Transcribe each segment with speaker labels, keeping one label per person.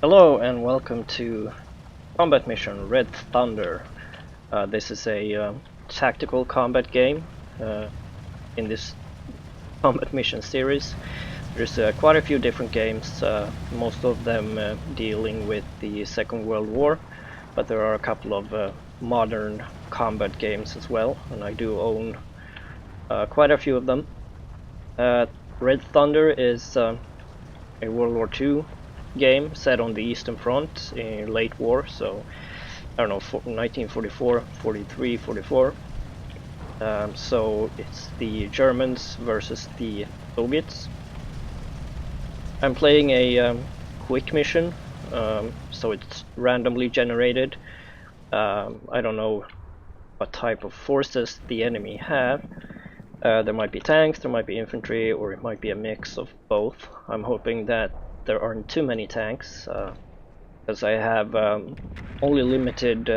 Speaker 1: Hello and welcome to Combat Mission Red Thunder. This is a tactical combat game in this combat mission series. There's quite a few different games, most of them dealing with the Second World War, but there are a couple of modern combat games as well, and I do own quite a few of them. Red Thunder is a World War II game set on the Eastern Front in late war, so I don't know, 1944, 43, 44. So it's the Germans versus the Soviets. I'm playing a quick mission, so it's randomly generated. I don't know what type of forces the enemy have. There might be tanks, there might be infantry, or it might be a mix of both. I'm hoping that there aren't too many tanks, because I have only limited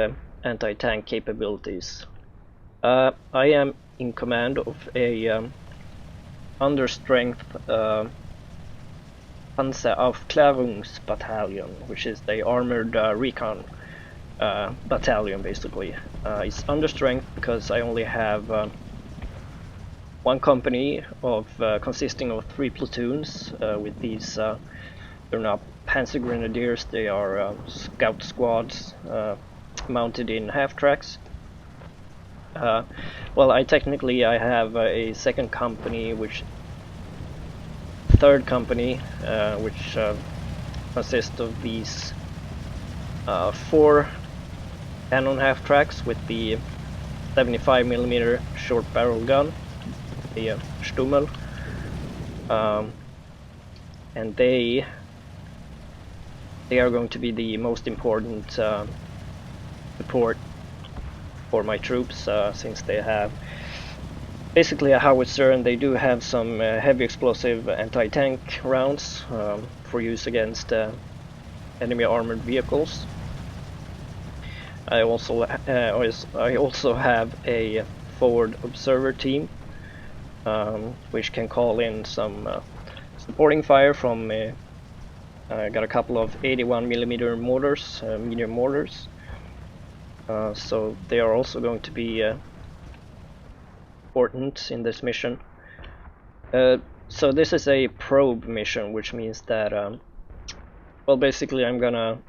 Speaker 1: anti-tank capabilities. I am in command of a understrength Panzeraufklärungsbattalion, which is the armored recon battalion, basically. It's understrength because I only have one company of consisting of 3 platoons with these. They're not Panzer Grenadiers, they are scout squads mounted in half-tracks. Well, I have a second company, third company, which consists of these 4 cannon half-tracks with the 75mm short barrel gun, the Stummel, and they are going to be the most important support for my troops, since they have basically a howitzer, and they do have some heavy explosive anti-tank rounds for use against enemy armored vehicles. I also have a forward observer team, which can call in some supporting fire from I got a couple of 81mm mortars, medium mortars, so they are also going to be important in this mission. So this is a probe mission, which means that well, basically I'm gonna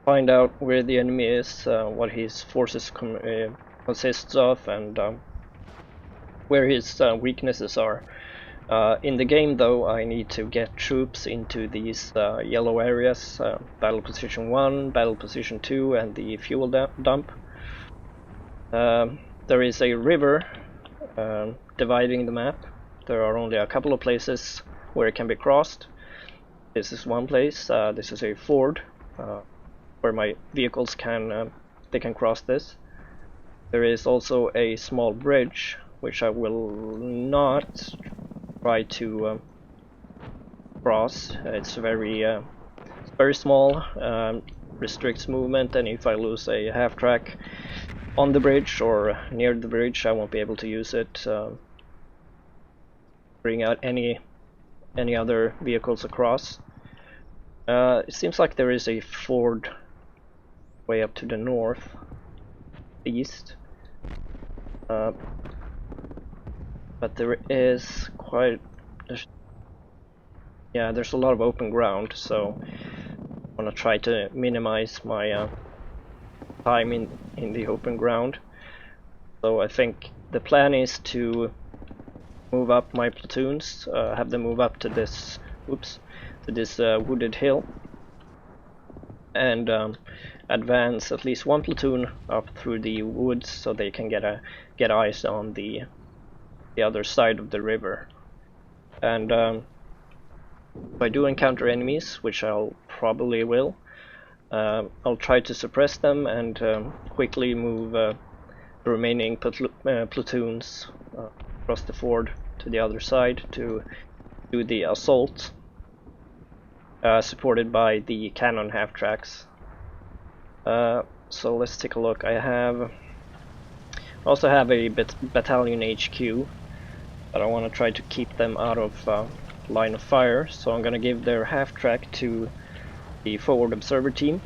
Speaker 1: find out where the enemy is, what his forces consists of, and where his weaknesses are. In the game, though, I need to get troops into these yellow areas, battle position 1, battle position 2, and the fuel dump. There is a river dividing the map. There are only a couple of places where it can be crossed. This is one place. This is a ford where my vehicles can cross this. There is also a small bridge, which I will not try to cross. It's very small, restricts movement, and if I lose a half track on the bridge or near the bridge, I won't be able to use it. Bring out any other vehicles across. It seems like there is a ford way up to the north east, but there is there's a lot of open ground, so I want to try to minimize my time in the open ground. So I think the plan is to move up my platoons, have them move up to this wooded hill, and advance at least one platoon up through the woods so they can get eyes on the other side of the river. And if I do encounter enemies, which I'll probably will, I'll try to suppress them and quickly move the remaining platoons across the ford to the other side to do the assault, supported by the cannon half-tracks. So let's take a look. I also have a battalion HQ, but I want to try to keep them out of line of fire, so I'm going to give their half-track to the forward observer team.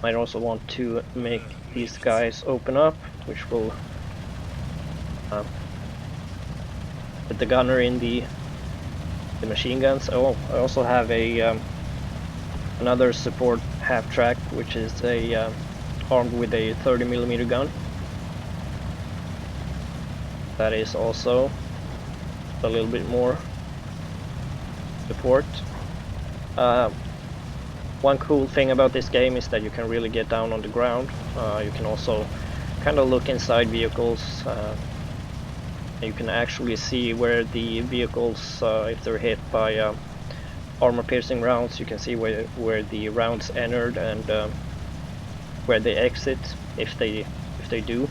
Speaker 1: Might also want to make these guys open up, which will put the gunner in the machine guns. Oh, I also have a another support half-track, which is a armed with a 30mm gun. That is also a little bit more support. One cool thing about this game is that you can really get down on the ground. You can also kind of look inside vehicles. You can actually see where the vehicles, if they're hit by armor-piercing rounds, you can see where the rounds entered and where they exit, if they do.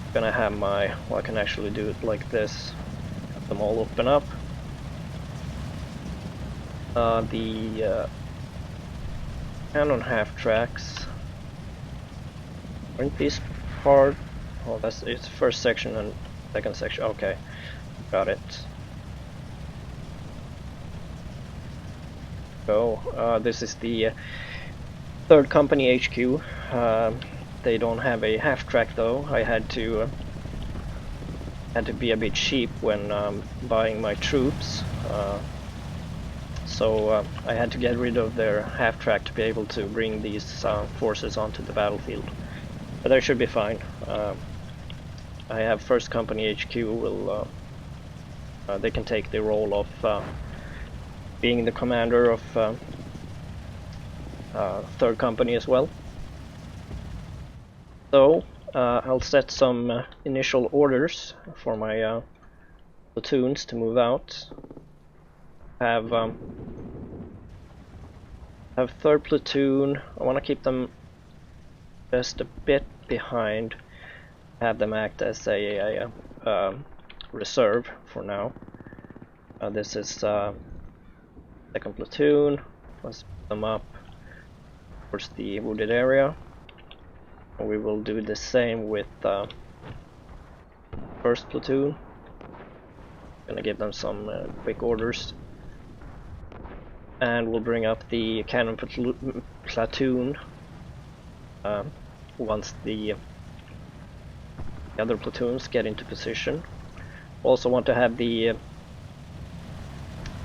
Speaker 1: I'm gonna have my, well, I can actually do it like this. Have them all open up. The cannon half-tracks, aren't these part? Oh, that's it's first section and second section. Okay, got it. So this is the 3rd Company HQ. They don't have a half-track though. I had to be a bit cheap when buying my troops. So I had to get rid of their half-track to be able to bring these forces onto the battlefield. But they should be fine. I have 1st Company HQ will they can take the role of being the commander of 3rd Company as well. So I'll set some initial orders for my platoons to move out. Have 3rd platoon. I want to keep them just a bit behind. Have them act as a reserve for now. This is 2nd platoon. Let's put them up towards the wooded area. And we will do the same with 1st platoon. Gonna give them some quick orders. And we'll bring up the cannon platoon once the other platoons get into position. Also want to have the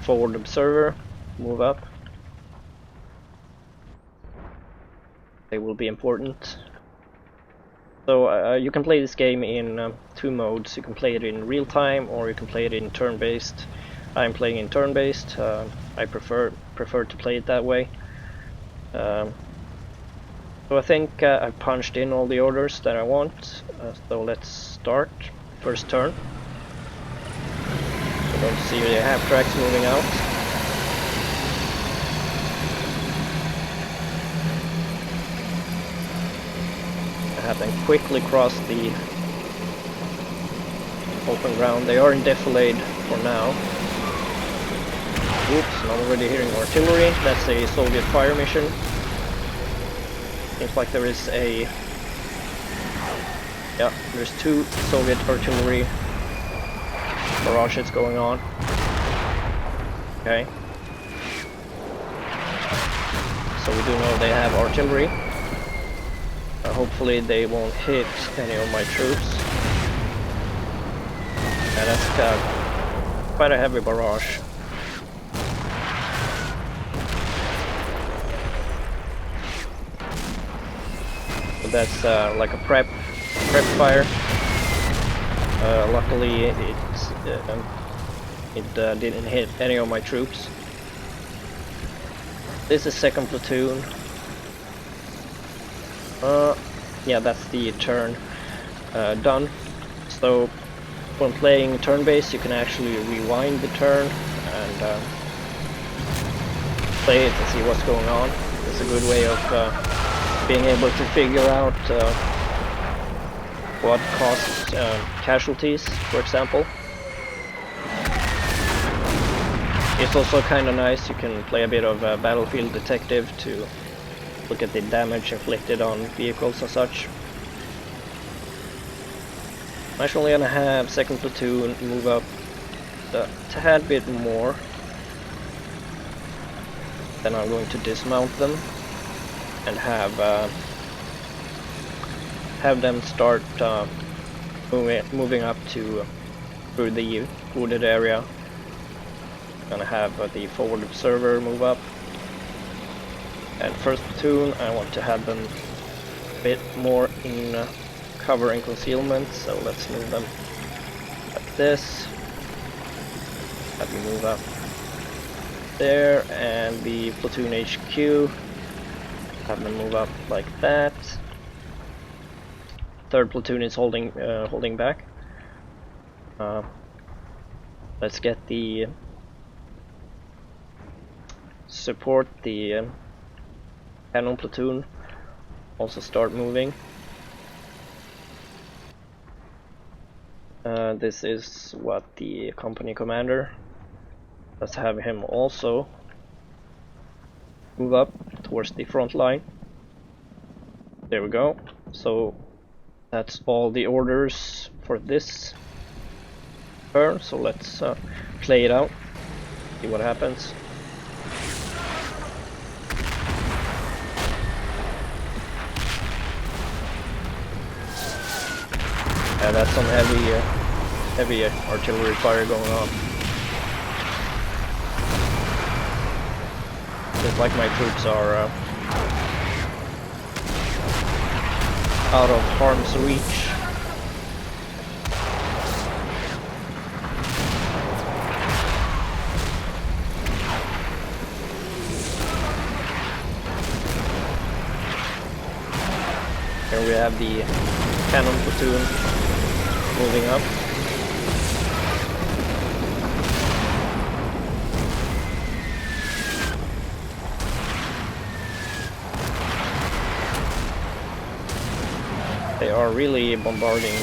Speaker 1: forward observer move up. They will be important. So you can play this game in 2 modes. You can play it in real time or you can play it in turn-based. I'm playing in turn-based. I prefer to play it that way. So I think I've punched in all the orders that I want. So let's start. First turn. We're going to see the half-tracks moving out. I have them quickly cross the open ground. They are in defilade for now. Oops, I'm already hearing artillery. That's a Soviet fire mission. Seems like there is a... yeah, there's 2 Soviet artillery barrages going on. Okay. So we do know they have artillery. Hopefully they won't hit any of my troops. Yeah, that's quite a heavy barrage. So that's like a prep fire. Luckily it didn't hit any of my troops. This is 2nd platoon. Yeah, that's the turn done. So when playing turn-based, you can actually rewind the turn and play it and see what's going on. It's a good way of being able to figure out what caused casualties, for example. It's also kind of nice. You can play a bit of battlefield detective to look at the damage inflicted on vehicles and such. I'm actually gonna have 2nd platoon move up a tad bit more. Then I'm going to dismount them and have them start moving up to through the wooded area. Gonna have the forward observer move up. And first platoon, I want to have them a bit more in cover and concealment, so let's move them like this. Have you move up there, and the platoon HQ, have them move up like that. Third platoon is holding back. Let's get the support, the cannon platoon, also start moving. This is what the company commander. Let's have him also move up towards the front line. There we go. So that's all the orders for this turn. So let's play it out, see what happens. That's some heavy artillery fire going on. Just like my troops are out of harm's reach. Here we have the cannon platoon moving up. They are really bombarding.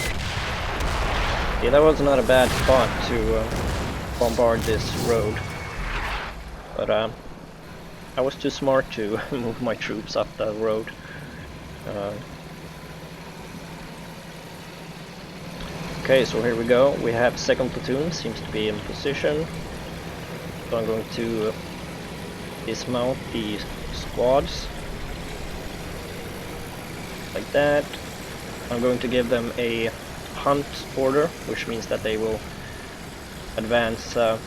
Speaker 1: Yeah, that was not a bad spot to bombard this road, but I was too smart to move my troops up that road. Okay, so here we go. We have second platoon, seems to be in position. So I'm going to dismount the squads. Like that. I'm going to give them a hunt order, which means that they will advance the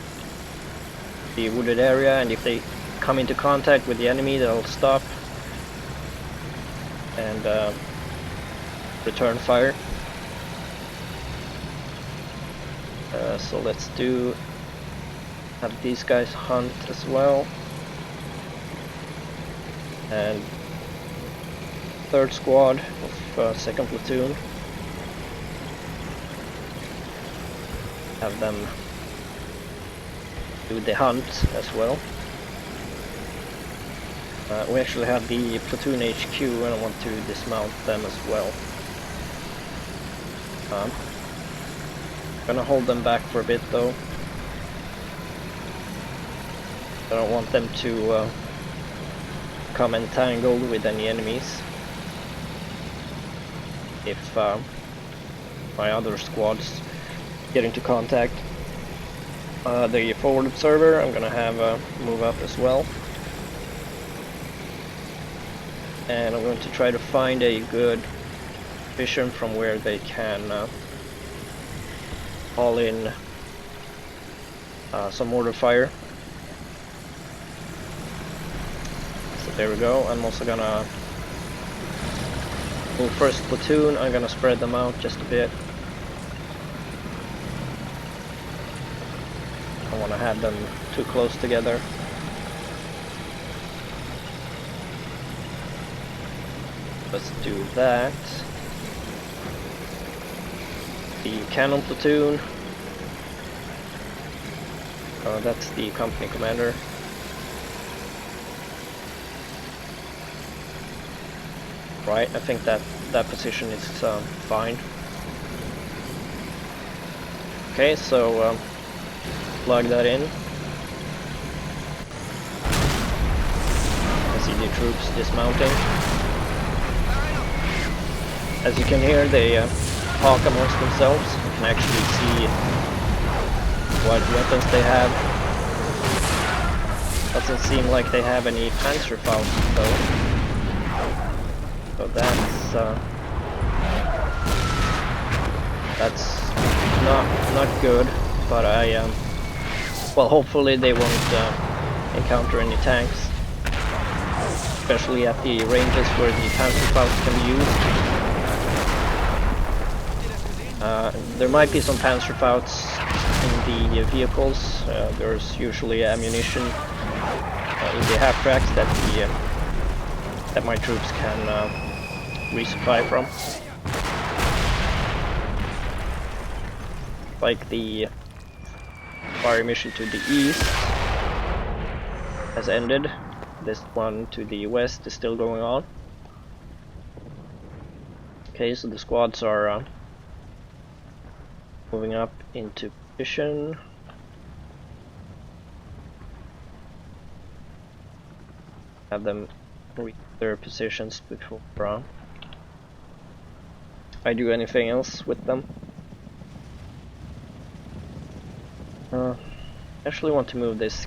Speaker 1: wooded area, and if they come into contact with the enemy, they'll stop and return fire. So let's have these guys hunt as well. And third squad of second platoon, have them do the hunt as well. We actually have the platoon HQ, and I want to dismount them as well. Gonna hold them back for a bit though. I don't want them to come entangled with any enemies. If my other squads get into contact. The forward observer I'm gonna have move up as well. And I'm going to try to find a good vision from where they can call in some mortar fire. So there we go. I'm also gonna move first platoon. I'm gonna spread them out just a bit. I don't want to have them too close together. Let's do that. The cannon platoon. That's the company commander. Right, I think that position is fine. Okay, so plug that in. I see the troops dismounting. As you can hear, they talk amongst themselves. You can actually see what weapons they have. But doesn't seem like they have any Panzerfaust though. So that's not good. But well, hopefully they won't encounter any tanks, especially at the ranges where the Panzerfaust can be used. There might be some Panzerfausts in the vehicles. There's usually ammunition in the half tracks that my troops can resupply from. Like the fire mission to the east has ended. This one to the west is still going on. Okay, so the squads are moving up into position. Have them reach their positions before I do anything else with them. I actually want to move this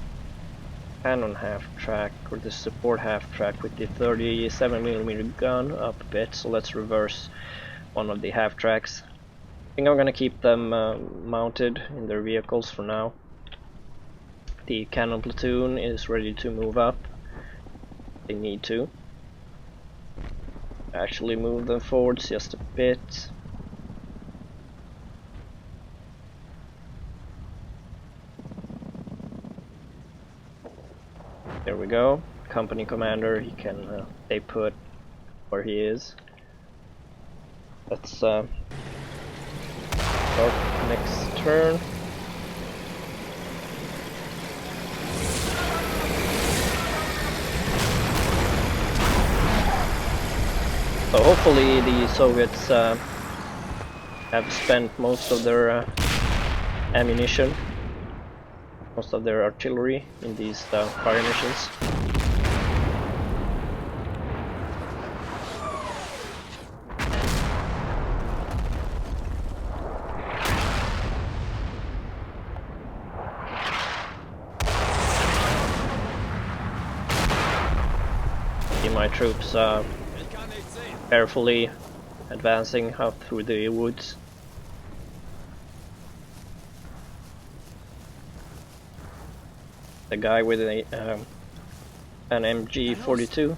Speaker 1: cannon half track, or the support half track with the 37mm gun up a bit, so let's reverse one of the half tracks. I think I'm gonna keep them mounted in their vehicles for now. The cannon platoon is ready to move up. They need to. Actually move them forwards just a bit. There we go. Company commander, he can stay put where he is. Let's start next turn. So hopefully the Soviets have spent most of their ammunition, most of their artillery in these fire missions. See my troops carefully advancing up through the woods. The guy with an MG42.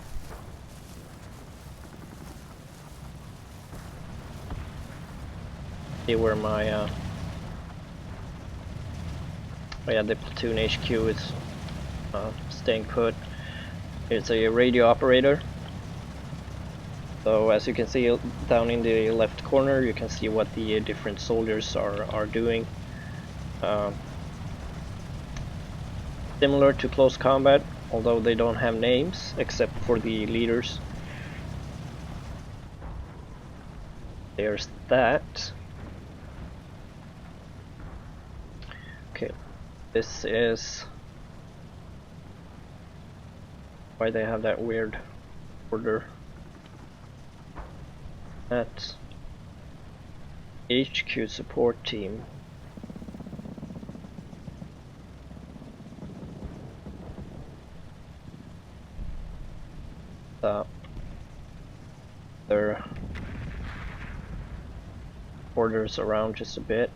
Speaker 1: See where my oh yeah, the platoon HQ is staying put. It's a radio operator. So as you can see down in the left corner, you can see what the different soldiers are doing. Similar to close combat, although they don't have names except for the leaders. There's that. Okay, this is why they have that weird order. That's HQ support team. Their orders around just a bit.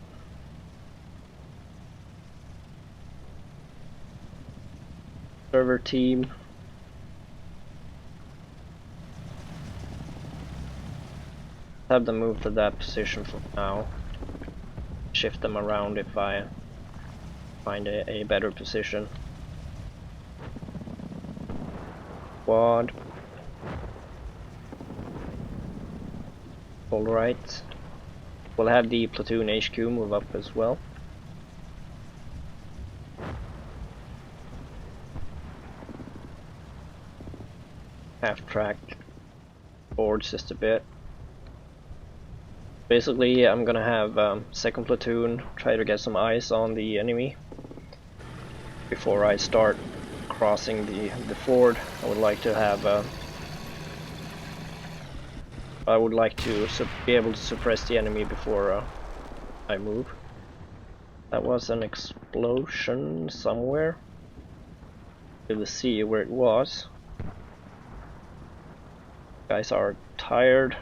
Speaker 1: Server team. Have them move to that position for now. Shift them around if I find a better position. Squad. Alright. We'll have the platoon HQ move up as well. Half track boards just a bit. Basically, I'm gonna have second platoon try to get some eyes on the enemy before I start crossing the ford. I would like to have I would like to be able to suppress the enemy before I move. That was an explosion somewhere. really see where it was. Guys are tired.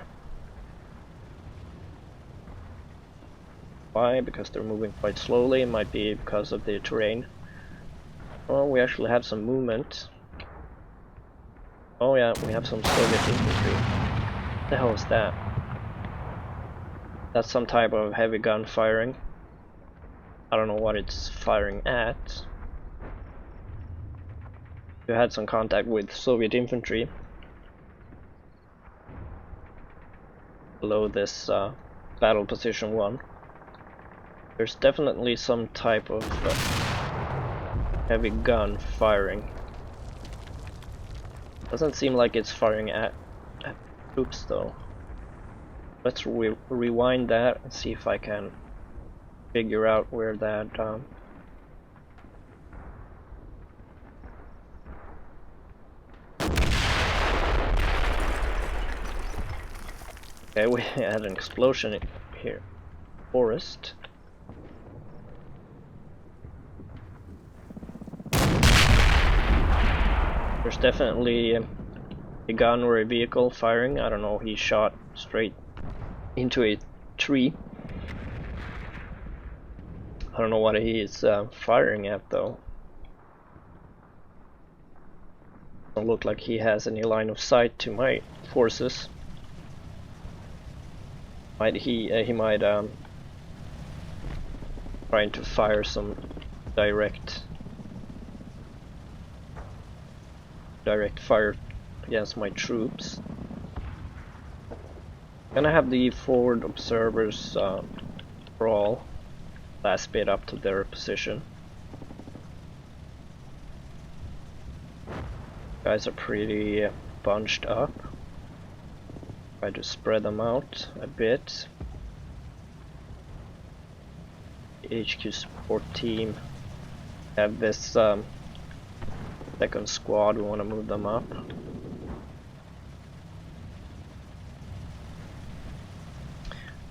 Speaker 1: Why? Because they're moving quite slowly. It might be because of the terrain. Oh, we actually have some movement. Oh yeah, we have some Soviet infantry. What the hell is that? That's some type of heavy gun firing. I don't know what it's firing at. We had some contact with Soviet infantry below this battle position 1. There's definitely some type of heavy gun firing. Doesn't seem like it's firing at troops though. Let's rewind that and see if I can figure out where that okay, we had an explosion here. Forest. There's definitely a gun or a vehicle firing. I don't know, he shot straight into a tree. I don't know what he is firing at though. Doesn't look like he has any line of sight to my forces. He might trying to fire some direct fire against my troops. Gonna have the forward observers crawl last bit up to their position. Guys are pretty bunched up. Try to spread them out a bit. HQ support team have this second squad. We want to move them up.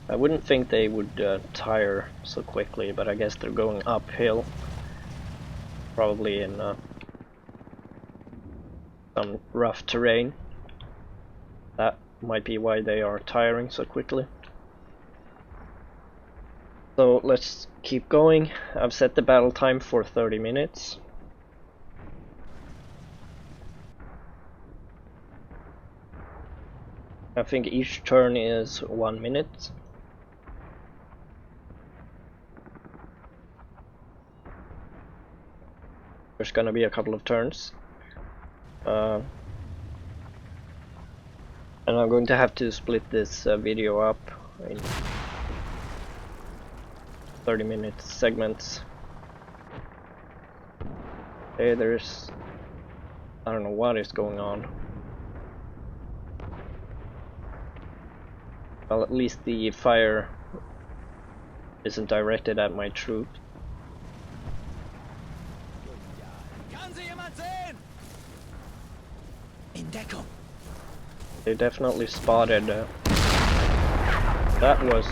Speaker 1: I wouldn't think they would tire so quickly, but I guess they're going uphill, probably in some rough terrain. That might be why they are tiring so quickly. So let's keep going. I've set the battle time for 30 minutes. I think each turn is 1 minute. There's gonna be a couple of turns. And I'm going to have to split this video up in 30-minute segments. Okay, there's... I don't know what is going on. Well, at least the fire isn't directed at my troops. They definitely spotted that was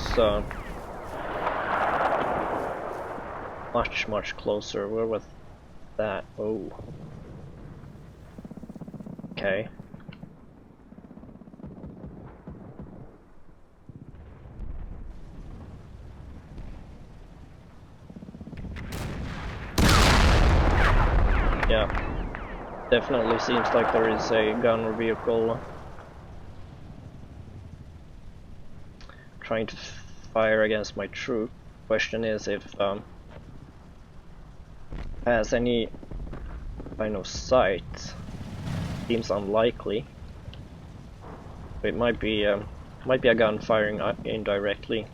Speaker 1: much closer. Where was that? Oh, okay. Yeah, definitely seems like there is a gun or vehicle trying to fire against my troop. Question is if has any line of sight. Seems unlikely. It might be a gun firing indirectly.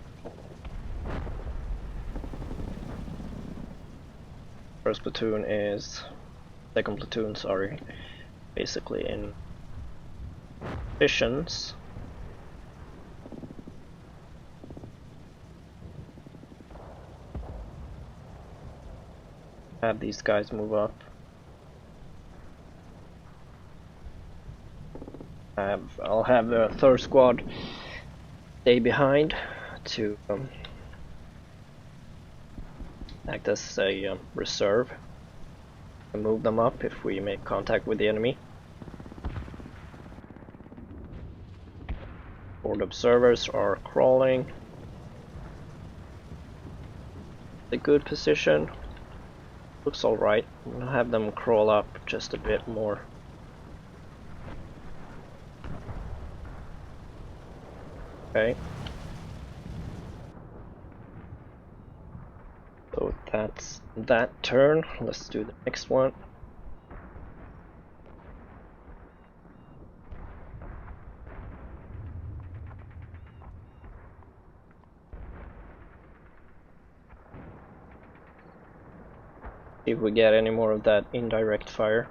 Speaker 1: First platoon is second platoon, sorry, basically in positions. Have these guys move up. I'll have the third squad stay behind to act as a reserve. and move them up if we make contact with the enemy. Forward observers are crawling. A good position. Looks alright. I'm gonna have them crawl up just a bit more. Okay. So that's that turn. Let's do the next one. See if we get any more of that indirect fire.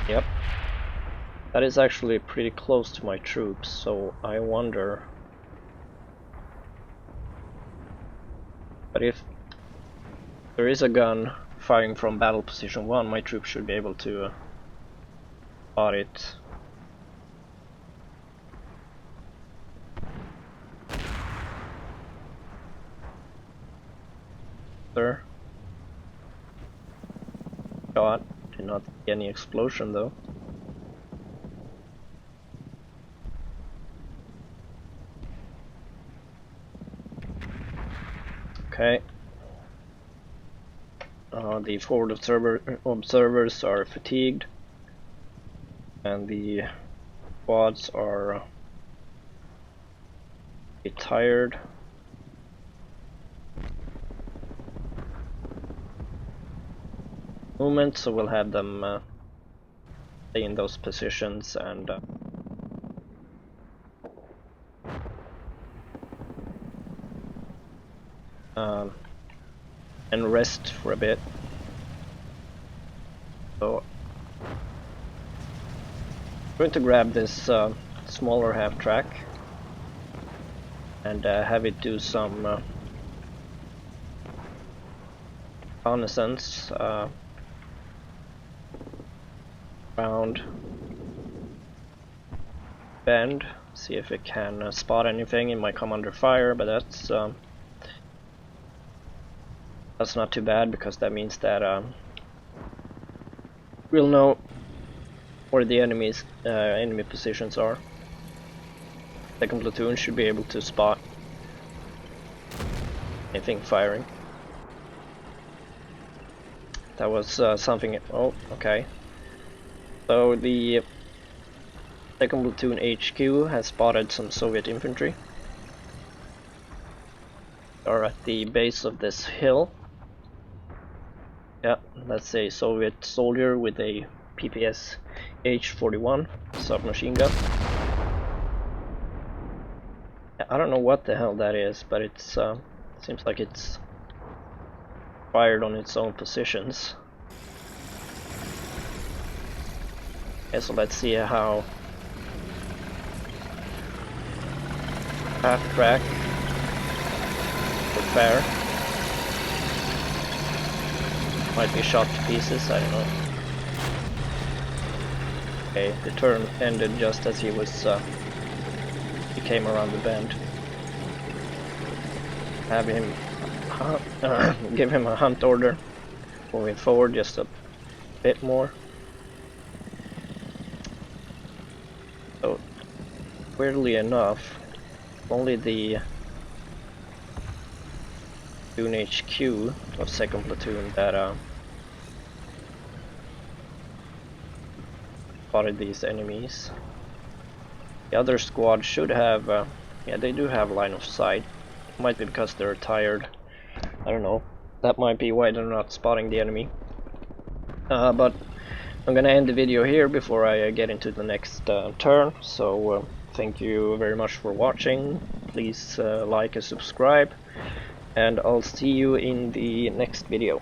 Speaker 1: Yep. That is actually pretty close to my troops, so I wonder. But if there is a gun firing from battle position 1, my troops should be able to spot it. There. Shot. Did not see any explosion though. Okay. The forward observers are fatigued, and the squads are a bit tired. Movement, so we'll have them stay in those positions and rest for a bit. So I'm going to grab this smaller half track and have it do some reconnaissance around bend, see if it can spot anything. It might come under fire, but that's not too bad, because that means that we'll know where the enemy positions are. Second platoon should be able to spot anything firing. That was something. Oh, okay. So the second platoon HQ has spotted some Soviet infantry. They are at the base of this hill. Yeah, that's a Soviet soldier with a PPS H-41 submachine gun. I don't know what the hell that is, but it's seems like it's fired on its own positions. Okay, so let's see how half track would fare. Might be shot to pieces, I don't know. Okay, the turn ended just as he came around the bend. Have him give him a hunt order, moving forward just a bit more. So weirdly enough, only the platoon HQ of 2nd platoon that spotted these enemies. The other squad should have, yeah, they do have line of sight. Might be because they're tired. I don't know. That might be why they're not spotting the enemy. But I'm gonna end the video here before I get into the next turn. So thank you very much for watching. Please like and subscribe, and I'll see you in the next video.